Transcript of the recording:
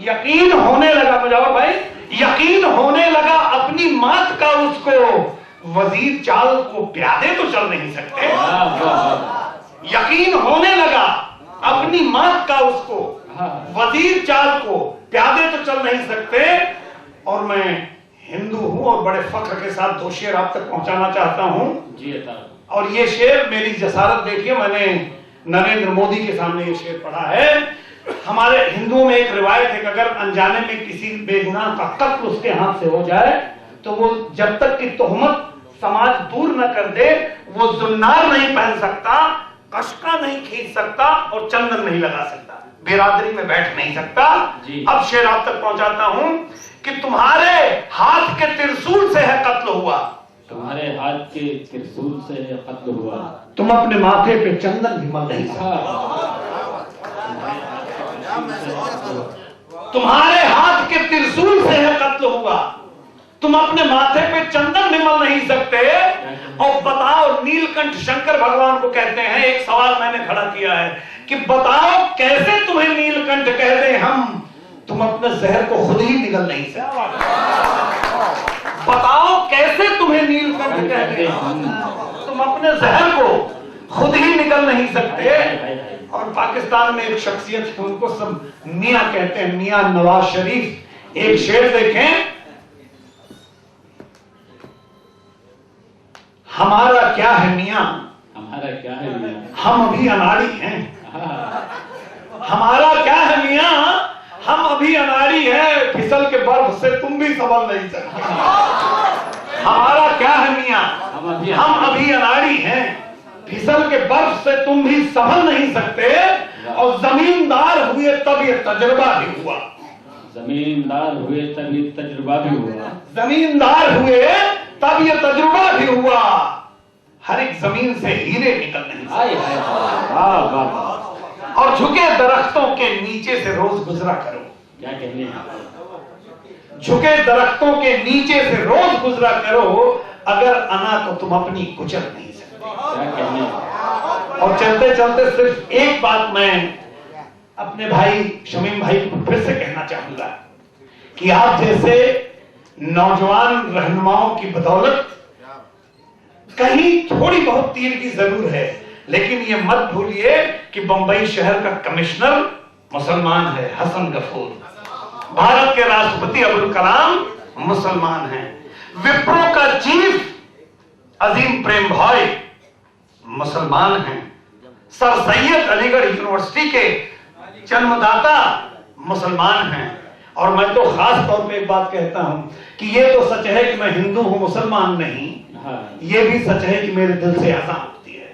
یقین ہونے لگا مجاور بھائی، یقین ہونے لگا اپنی مات کا اس کو، وزیر چال کو پیادے تو چل نہیں سکتے. یقین ہونے لگا اپنی مات کا اس کو، وزیر چال کو پیادے تو چل نہیں سکتے. اور میں ہندو ہوں اور بڑے فخر کے ساتھ 2 شعر آپ تک پہنچانا چاہتا ہوں. اور یہ شعر میری جسارت دیکھیے، میں نے نریندر مودی کے سامنے یہ شعر پڑھا ہے. ہمارے ہندوؤں میں ایک روایت ہے کہ اگر انجانے میں کسی بے گناہ کا قتل اس کے ہاتھ سے ہو جائے تو وہ جب تک کہ تہمت سماج دور نہ کر دے وہ زنار نہیں پہن سکتا، کشکا نہیں کھینچ سکتا اور چندن نہیں لگا سکتا، برادری میں بیٹھ نہیں سکتا. اب شعر آپ تک پہنچاتا ہوں کہ تمہارے ہاتھ کے ترسول سے ہے قتل ہوا، تمہارے ہاتھ کے ترسول سے ہے قتل ہوا، تم اپنے ماتھے پہ چندن بھی مل نہیں سکتے. تمہارے ہاتھ کے ترسول سے ہے قتل ہوا، تم اپنے ماتھے پہ چندن بھی مل نہیں سکتے. اور بتاؤ، نیل کنٹھ شنکر بھگوان کو کہتے ہیں، ایک سوال میں نے کھڑا کیا ہے کہ بتاؤ کیسے تمہیں نیل کنٹھ کہہ دیں ہم، تم اپنے زہر کو خود ہی نگل نہیں سکتے. بتاؤ کیسے تمہیں نیل کنٹھ کہہ دیں ہم، تم اپنے زہر کو خود ہی نگل نہیں سکتے. اور پاکستان میں ایک شخصیت ہے، ان کو سب میاں کہتے ہیں، میاں نواز شریف. ایک شعر دیکھیں، ہمارا کیا ہے میاں، ہمارا کیا ہے میاں، ہم ابھی اناڑی ہیں. ہمارا کیا ہے میاں، ہم ابھی اناڑی ہیں، پھسل کے برف سے تم بھی سنبھل نہیں سکتے. ہمارا کیا ہے میاں، ہم ابھی اناڑی ہیں، پھسل کے برف سے تم بھی سنبھل نہیں سکتے. اور زمیندار ہوئے تب یہ تجربہ بھی ہوا، زمیندار ہوئے تب یہ تجربہ بھی ہوا، زمیندار ہوئے تب یہ تجربہ بھی ہوا. ہر ایک زمین سے ہیرے نکل نہیں سکتے. اور جھکے درختوں کے نیچے سے روز گزرا کرو. کیا کہنے ہیں، جھکے درختوں کے نیچے سے روز گزرا کرو، اگر انا کو تم اپنی کچل نہیں سکتے. کیا کہنے ہیں. اور چلتے چلتے صرف ایک بات میں اپنے بھائی شمیم بھائی کو پھر سے کہنا چاہوں گا کہ آپ جیسے نوجوان رہنماؤں کی بدولت کہیں تھوڑی بہت تیرگی ضرور ہے، لیکن یہ مت بھولیے کہ بمبئی شہر کا کمشنر مسلمان ہے، حسن غفور. بھارت کے راشٹرپتی ابوالکلام مسلمان ہیں. وپرو کا چیف عظیم پریم بھائی مسلمان ہیں. سر سید علی گڑھ یونیورسٹی کے جنم داتا مسلمان ہیں. اور میں تو خاص طور پہ ایک بات کہتا ہوں کہ یہ تو سچ ہے کہ میں ہندو ہوں، مسلمان نہیں. یہ بھی سچ ہے کہ میرے دل سے اذان ہوتی ہے.